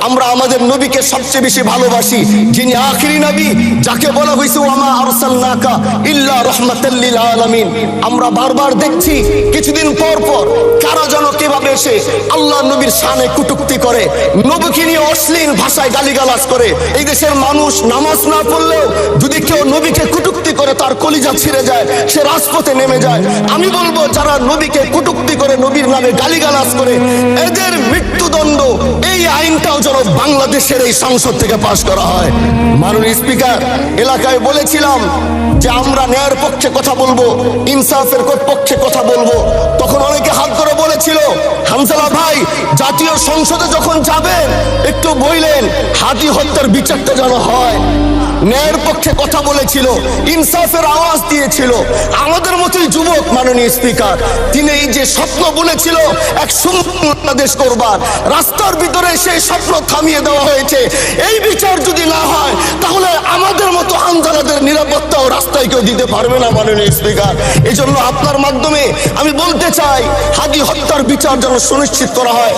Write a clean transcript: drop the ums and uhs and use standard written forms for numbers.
আমরা আমাদের নবীকে সবচেয়ে বেশি ভালোবাসি, যিনি আখিরি নবী, যাকে বলা হয়েছে ওয়ামা আরসালনাকা ইল্লা রাহমাতাল লিল আলামিন। আমরা বারবার দেখছি কিছুদিন পর পর কারা যেন কিভাবে এসে আল্লাহ নবীর শানে কটূক্তি করে, নবীকে নিয়ে অশ্লীল ভাষায় গালিগালাজ করে। এই দেশের মানুষ নামাজ না পড়লেও যদি কেউ নবীকে কটূক্তি করে তার কলিজা ছিঁড়ে যায়, সে রাজপথে নেমে যায়। আমি বলবো যারা নবীকে কটূক্তি করে, নবীর নামে গালিগালাজ করে, এদের মৃত্যুদণ্ড, এই আইনটাও যেন বাংলাদেশের এই সংসদ থেকে পাশ করা হয়। মাননীয় স্পিকার, এলাকায় বলেছিলাম যে আমরা ন্যায়ের পক্ষে কথা বলবো, ইনসাফের পক্ষে কথা বলবো। তখন অনেকে হাত ধরে বলেছিল, হামজালা ভাই জাতীয় সংসদে যখন যাবেন একটু বললেন হাদি হত্যার বিচারটা যেন হয়। ন্যায়ের পক্ষে কথা বলেছিল, ইনসাফের আওয়াজ দিয়েছিল। আমাদের মতোই যুবক মাননীয় স্পিকার, তিনি এই যে স্বপ্ন বলেছিল এক সুন্দর বাংলাদেশ করবার, রাস্তার ভিতরে সেই স্বপ্ন থামিয়ে দেওয়া হয়েছে। এই বিচার যদি না হয় তাহলে আমাদের মতো আন্দোলনের নিরাপত্তাও রাস্তায় কেউ দিতে পারবে না মাননীয় স্পিকার। এই জন্য আপনার মাধ্যমে আমি বলতে চাই, হাদি হত্যার বিচার যেন সুনিশ্চিত করা হয়।